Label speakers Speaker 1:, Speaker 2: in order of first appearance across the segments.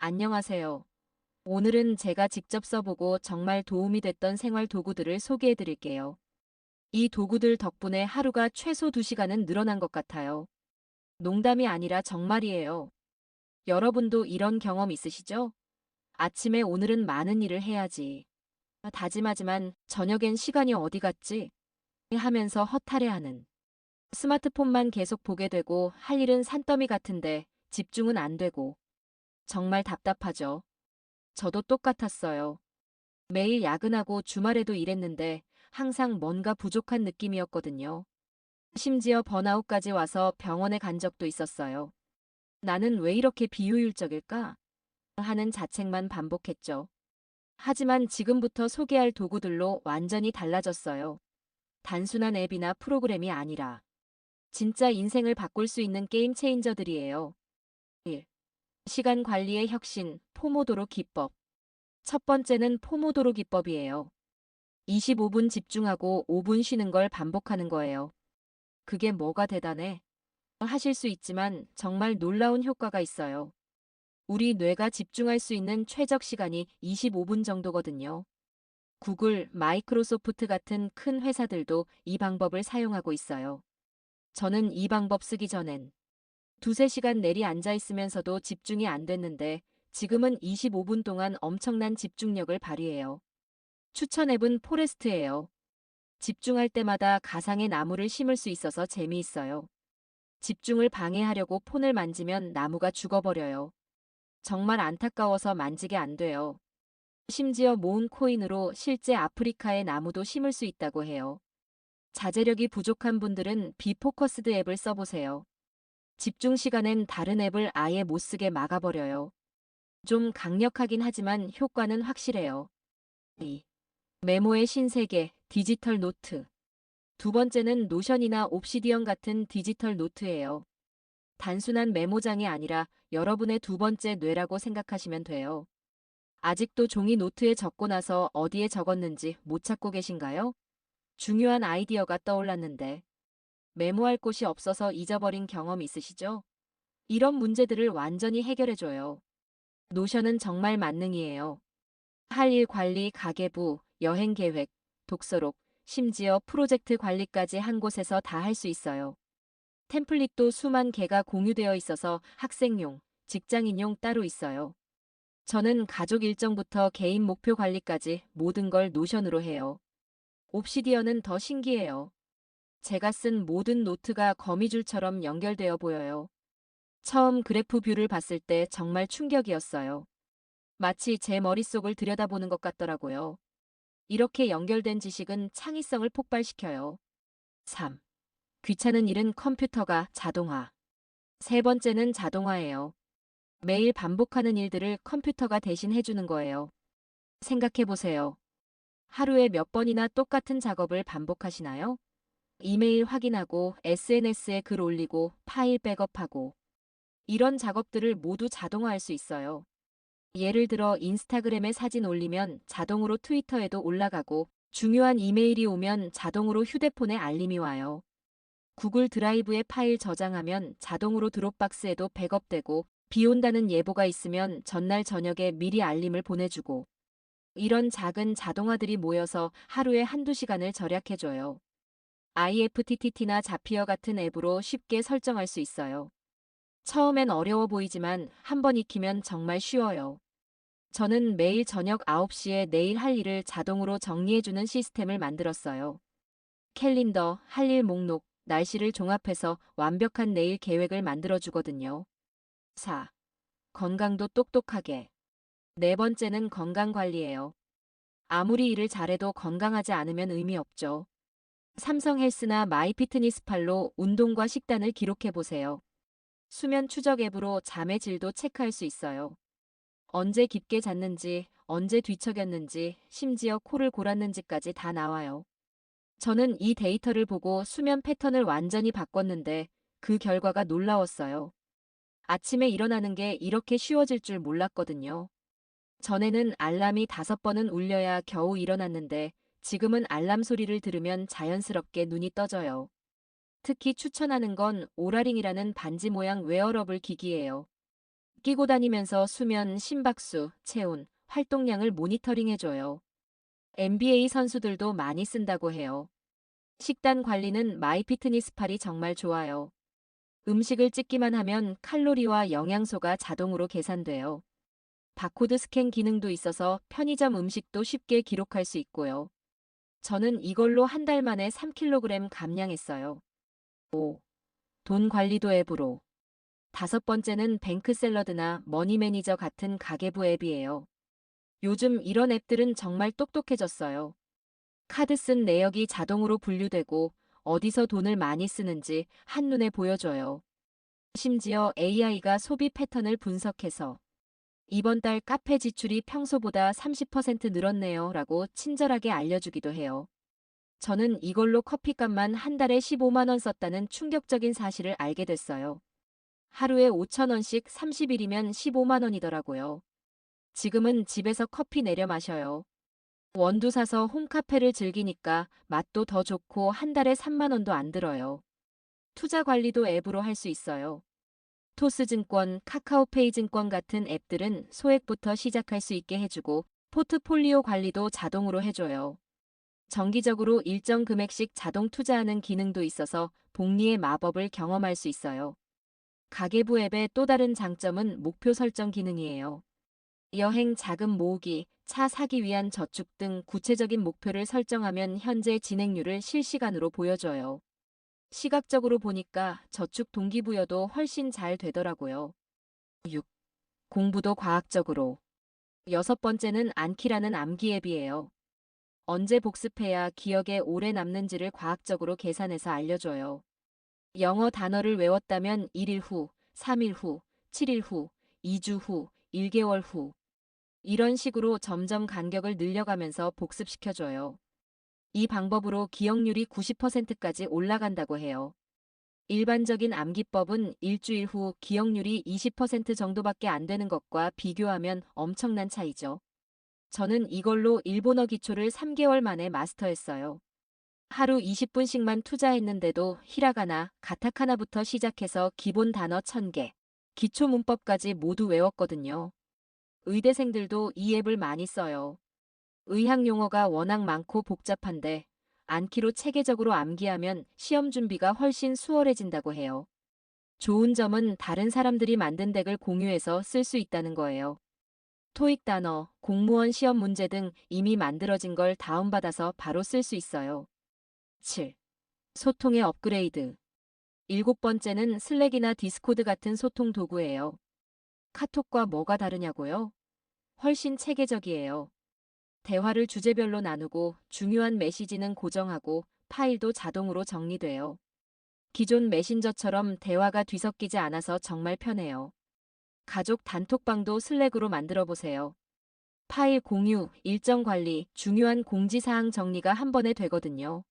Speaker 1: 안녕하세요. 오늘은 제가 직접 써보고 정말 도움이 됐던 생활 도구들을 소개해 드릴게요. 이 도구들 덕분에 하루가 최소 2시간은 늘어난 것 같아요. 농담이 아니라 정말이에요. 여러분도 이런 경험 있으시죠? 아침에 오늘은 많은 일을 해야지. 다짐하지만 저녁엔 시간이 어디 갔지? 하면서 허탈해하는. 스마트폰만 계속 보게 되고 할 일은 산더미 같은데 집중은 안 되고. 정말 답답하죠. 저도 똑같았어요. 매일 야근하고 주말에도 일했는데 항상 뭔가 부족한 느낌이었거든요. 심지어 번아웃까지 와서 병원에 간 적도 있었어요. 나는 왜 이렇게 비효율적일까? 하는 자책만 반복했죠. 하지만 지금부터 소개할 도구들로 완전히 달라졌어요. 단순한 앱이나 프로그램이 아니라 진짜 인생을 바꿀 수 있는 게임 체인저들이에요. 1. 시간 관리의 혁신, 포모도로 기법. 첫 번째는 포모도로 기법이에요. 25분 집중하고 5분 쉬는 걸 반복하는 거예요. 그게 뭐가 대단해? 하실 수 있지만 정말 놀라운 효과가 있어요. 우리 뇌가 집중할 수 있는 최적 시간이 25분 정도거든요. 구글, 마이크로소프트 같은 큰 회사들도 이 방법을 사용하고 있어요. 저는 이 방법 쓰기 전엔 두세 시간 내리 앉아 있으면서도 집중이 안 됐는데 지금은 25분 동안 엄청난 집중력을 발휘해요. 추천 앱은 포레스트예요. 집중할 때마다 가상의 나무를 심을 수 있어서 재미있어요. 집중을 방해하려고 폰을 만지면 나무가 죽어버려요. 정말 안타까워서 만지게 안 돼요. 심지어 모은 코인으로 실제 아프리카의 나무도 심을 수 있다고 해요. 자제력이 부족한 분들은 비포커스드 앱을 써보세요. 집중 시간엔 다른 앱을 아예 못 쓰게 막아버려요. 좀 강력하긴 하지만 효과는 확실해요. 2. 메모의 신세계, 디지털 노트. 두 번째는 노션이나 옵시디언 같은 디지털 노트예요. 단순한 메모장이 아니라 여러분의 두 번째 뇌라고 생각하시면 돼요. 아직도 종이 노트에 적고 나서 어디에 적었는지 못 찾고 계신가요? 중요한 아이디어가 떠올랐는데 메모할 곳이 없어서 잊어버린 경험 있으시죠? 이런 문제들을 완전히 해결해줘요. 노션은 정말 만능이에요. 할 일 관리, 가계부, 여행 계획, 독서록, 심지어 프로젝트 관리까지 한 곳에서 다 할 수 있어요. 템플릿도 수만 개가 공유되어 있어서 학생용, 직장인용 따로 있어요. 저는 가족 일정부터 개인 목표 관리까지 모든 걸 노션으로 해요. 옵시디언은 더 신기해요. 제가 쓴 모든 노트가 거미줄처럼 연결되어 보여요. 처음 그래프 뷰를 봤을 때 정말 충격이었어요. 마치 제 머릿속을 들여다보는 것 같더라고요. 이렇게 연결된 지식은 창의성을 폭발시켜요. 3. 귀찮은 일은 컴퓨터가 자동화. 세 번째는 자동화예요. 매일 반복하는 일들을 컴퓨터가 대신 해주는 거예요. 생각해보세요. 하루에 몇 번이나 똑같은 작업을 반복하시나요? 이메일 확인하고 SNS에 글 올리고 파일 백업하고 이런 작업들을 모두 자동화할 수 있어요. 예를 들어 인스타그램에 사진 올리면 자동으로 트위터에도 올라가고 중요한 이메일이 오면 자동으로 휴대폰에 알림이 와요. 구글 드라이브에 파일 저장하면 자동으로 드롭박스에도 백업되고 비 온다는 예보가 있으면 전날 저녁에 미리 알림을 보내주고 이런 작은 자동화들이 모여서 하루에 한두 시간을 절약해줘요. IFTTT나 자피어 같은 앱으로 쉽게 설정할 수 있어요. 처음엔 어려워 보이지만 한번 익히면 정말 쉬워요. 저는 매일 저녁 9시에 내일 할 일을 자동으로 정리해주는 시스템을 만들었어요. 캘린더, 할 일 목록, 날씨를 종합해서 완벽한 내일 계획을 만들어주거든요. 4. 건강도 똑똑하게. 네 번째는 건강관리예요. 아무리 일을 잘해도 건강하지 않으면 의미 없죠. 삼성 헬스나 마이피트니스팔로 운동과 식단을 기록해보세요. 수면 추적 앱으로 잠의 질도 체크할 수 있어요. 언제 깊게 잤는지, 언제 뒤척였는지, 심지어 코를 골았는지까지 다 나와요. 저는 이 데이터를 보고 수면 패턴을 완전히 바꿨는데 그 결과가 놀라웠어요. 아침에 일어나는 게 이렇게 쉬워질 줄 몰랐거든요. 전에는 알람이 5번은 울려야 겨우 일어났는데 지금은 알람 소리를 들으면 자연스럽게 눈이 떠져요. 특히 추천하는 건 오라링이라는 반지 모양 웨어러블 기기예요. 끼고 다니면서 수면, 심박수, 체온, 활동량을 모니터링해줘요. NBA 선수들도 많이 쓴다고 해요. 식단 관리는 마이피트니스팔이 정말 좋아요. 음식을 찍기만 하면 칼로리와 영양소가 자동으로 계산돼요. 바코드 스캔 기능도 있어서 편의점 음식도 쉽게 기록할 수 있고요. 저는 이걸로 한 달 만에 3kg 감량했어요. 5. 돈 관리도 앱으로. 다섯 번째는 뱅크 샐러드나 머니 매니저 같은 가계부 앱이에요. 요즘 이런 앱들은 정말 똑똑해졌어요. 카드 쓴 내역이 자동으로 분류되고 어디서 돈을 많이 쓰는지 한눈에 보여줘요. 심지어 AI가 소비 패턴을 분석해서 이번 달 카페 지출이 평소보다 30% 늘었네요 라고 친절하게 알려주기도 해요. 저는 이걸로 커피값만 한 달에 15만 원 썼다는 충격적인 사실을 알게 됐어요. 하루에 5천 원씩 30일이면 15만 원이더라고요. 지금은 집에서 커피 내려 마셔요. 원두 사서 홈카페를 즐기니까 맛도 더 좋고 한 달에 3만 원도 안 들어요. 투자 관리도 앱으로 할 수 있어요. 토스증권, 카카오페이 증권 같은 앱들은 소액부터 시작할 수 있게 해주고 포트폴리오 관리도 자동으로 해줘요. 정기적으로 일정 금액씩 자동 투자하는 기능도 있어서 복리의 마법을 경험할 수 있어요. 가계부 앱의 또 다른 장점은 목표 설정 기능이에요. 여행 자금 모으기, 차 사기 위한 저축 등 구체적인 목표를 설정하면 현재 진행률을 실시간으로 보여줘요. 시각적으로 보니까 저축 동기부여도 훨씬 잘 되더라고요. 6. 공부도 과학적으로. 여섯 번째는 안키라는 암기 앱이에요. 언제 복습해야 기억에 오래 남는지를 과학적으로 계산해서 알려줘요. 영어 단어를 외웠다면 1일 후, 3일 후, 7일 후, 2주 후, 1개월 후. 이런 식으로 점점 간격을 늘려가면서 복습시켜줘요. 이 방법으로 기억률이 90%까지 올라간다고 해요. 일반적인 암기법은 일주일 후 기억률이 20% 정도밖에 안 되는 것과 비교하면 엄청난 차이죠. 저는 이걸로 일본어 기초를 3개월 만에 마스터했어요. 하루 20분씩만 투자했는데도 히라가나, 가타카나부터 시작해서 기본 단어 1000개, 기초 문법까지 모두 외웠거든요. 의대생들도 이 앱을 많이 써요. 의학 용어가 워낙 많고 복잡한데 암기로 체계적으로 암기하면 시험 준비가 훨씬 수월해진다고 해요. 좋은 점은 다른 사람들이 만든 덱을 공유해서 쓸 수 있다는 거예요. 토익 단어, 공무원 시험 문제 등 이미 만들어진 걸 다운받아서 바로 쓸 수 있어요. 7. 소통의 업그레이드. 일곱 번째는 슬랙이나 디스코드 같은 소통 도구예요. 카톡과 뭐가 다르냐고요? 훨씬 체계적이에요. 대화를 주제별로 나누고 중요한 메시지는 고정하고 파일도 자동으로 정리돼요. 기존 메신저처럼 대화가 뒤섞이지 않아서 정말 편해요. 가족 단톡방도 슬랙으로 만들어 보세요. 파일 공유, 일정 관리, 중요한 공지사항 정리가 한 번에 되거든요.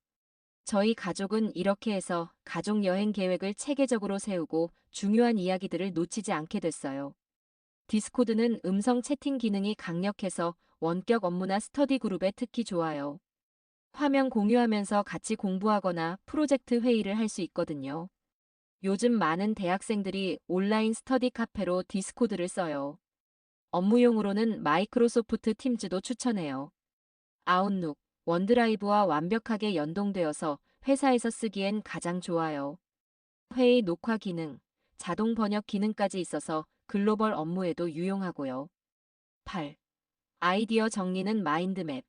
Speaker 1: 저희 가족은 이렇게 해서 가족 여행 계획을 체계적으로 세우고 중요한 이야기들을 놓치지 않게 됐어요. 디스코드는 음성 채팅 기능이 강력해서 원격 업무나 스터디 그룹에 특히 좋아요. 화면 공유하면서 같이 공부하거나 프로젝트 회의를 할 수 있거든요. 요즘 많은 대학생들이 온라인 스터디 카페로 디스코드를 써요. 업무용으로는 마이크로소프트 팀즈도 추천해요. 아웃룩, 원드라이브와 완벽하게 연동되어서 회사에서 쓰기엔 가장 좋아요. 회의 녹화 기능, 자동 번역 기능까지 있어서 글로벌 업무에도 유용하고요. 8. 아이디어 정리는 마인드맵.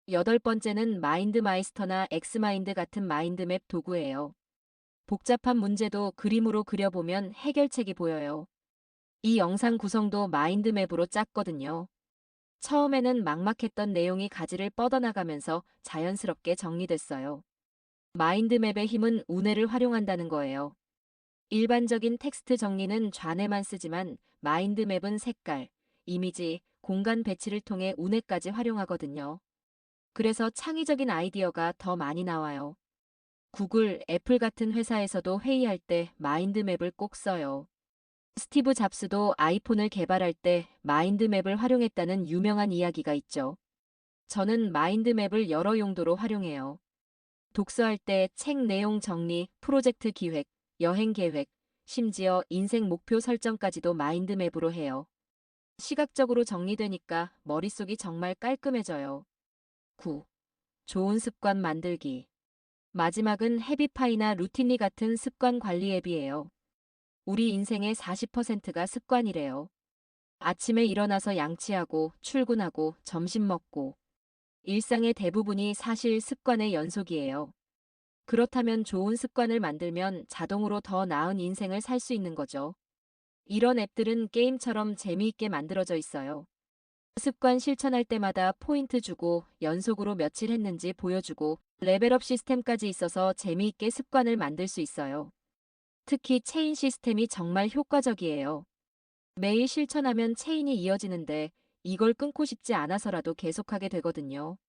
Speaker 1: 여덟 번째는 마인드마이스터나 엑스마인드 같은 마인드맵 도구예요. 복잡한 문제도 그림으로 그려보면 해결책이 보여요. 이 영상 구성도 마인드맵으로 짰거든요. 처음에는 막막했던 내용이 가지를 뻗어나가면서 자연스럽게 정리됐어요. 마인드맵의 힘은 운해를 활용한다는 거예요. 일반적인 텍스트 정리는 좌뇌만 쓰지만 마인드맵은 색깔, 이미지, 공간 배치를 통해 운해까지 활용하거든요. 그래서 창의적인 아이디어가 더 많이 나와요. 구글, 애플 같은 회사에서도 회의할 때 마인드맵을 꼭 써요. 스티브 잡스도 아이폰을 개발할 때 마인드맵을 활용했다는 유명한 이야기가 있죠. 저는 마인드맵을 여러 용도로 활용해요. 독서할 때 책 내용 정리, 프로젝트 기획, 여행 계획, 심지어 인생 목표 설정까지도 마인드맵으로 해요. 시각적으로 정리되니까 머릿속이 정말 깔끔해져요. 9. 좋은 습관 만들기. 마지막은 헤비파이나 루틴리 같은 습관 관리 앱이에요. 우리 인생의 40%가 습관이래요. 아침에 일어나서 양치하고 출근하고 점심 먹고 일상의 대부분이 사실 습관의 연속이에요. 그렇다면 좋은 습관을 만들면 자동으로 더 나은 인생을 살 수 있는 거죠. 이런 앱들은 게임처럼 재미있게 만들어져 있어요. 습관 실천할 때마다 포인트 주고 연속으로 며칠 했는지 보여주고 레벨업 시스템까지 있어서 재미있게 습관을 만들 수 있어요. 특히 체인 시스템이 정말 효과적이에요. 매일 실천하면 체인이 이어지는데 이걸 끊고 싶지 않아서라도 계속하게 되거든요.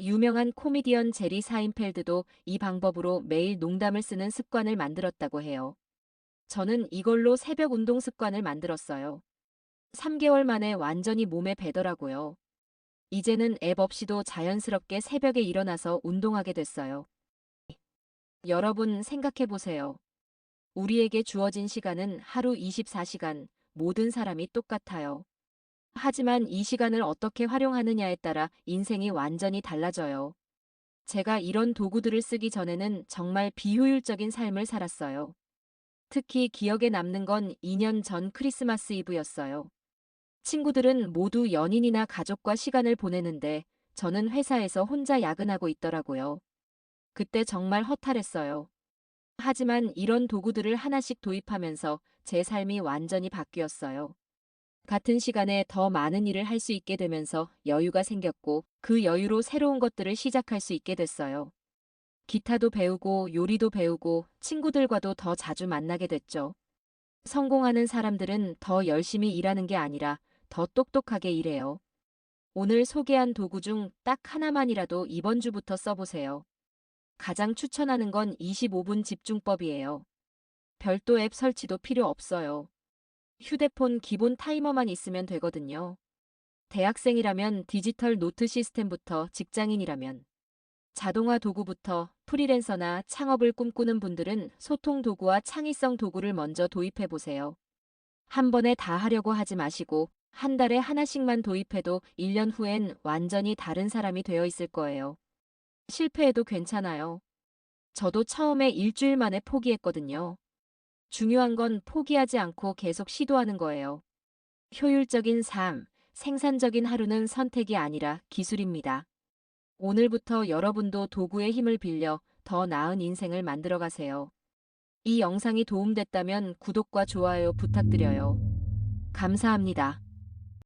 Speaker 1: 유명한 코미디언 제리 사인펠드도 이 방법으로 매일 농담을 쓰는 습관을 만들었다고 해요. 저는 이걸로 새벽 운동 습관을 만들었어요. 3개월 만에 완전히 몸에 배더라고요. 이제는 앱 없이도 자연스럽게 새벽에 일어나서 운동하게 됐어요. 여러분 생각해 보세요. 우리에게 주어진 시간은 하루 24시간, 모든 사람이 똑같아요. 하지만 이 시간을 어떻게 활용하느냐에 따라 인생이 완전히 달라져요. 제가 이런 도구들을 쓰기 전에는 정말 비효율적인 삶을 살았어요. 특히 기억에 남는 건 2년 전 크리스마스 이브였어요. 친구들은 모두 연인이나 가족과 시간을 보내는데 저는 회사에서 혼자 야근하고 있더라고요. 그때 정말 허탈했어요. 하지만 이런 도구들을 하나씩 도입하면서 제 삶이 완전히 바뀌었어요. 같은 시간에 더 많은 일을 할 수 있게 되면서 여유가 생겼고 그 여유로 새로운 것들을 시작할 수 있게 됐어요. 기타도 배우고 요리도 배우고 친구들과도 더 자주 만나게 됐죠. 성공하는 사람들은 더 열심히 일하는 게 아니라 더 똑똑하게 일해요. 오늘 소개한 도구 중 딱 하나만이라도 이번 주부터 써보세요. 가장 추천하는 건 25분 집중법이에요. 별도 앱 설치도 필요 없어요. 휴대폰 기본 타이머만 있으면 되거든요. 대학생이라면 디지털 노트 시스템부터 직장인이라면 자동화 도구부터 프리랜서나 창업을 꿈꾸는 분들은 소통 도구와 창의성 도구를 먼저 도입해 보세요. 한 번에 다 하려고 하지 마시고 한 달에 하나씩만 도입해도 1년 후엔 완전히 다른 사람이 되어 있을 거예요. 실패해도 괜찮아요. 저도 처음에 일주일 만에 포기했거든요. 중요한 건 포기하지 않고 계속 시도하는 거예요. 효율적인 삶, 생산적인 하루는 선택이 아니라 기술입니다. 오늘부터 여러분도 도구의 힘을 빌려 더 나은 인생을 만들어 가세요. 이 영상이 도움됐다면 구독과 좋아요 부탁드려요. 감사합니다.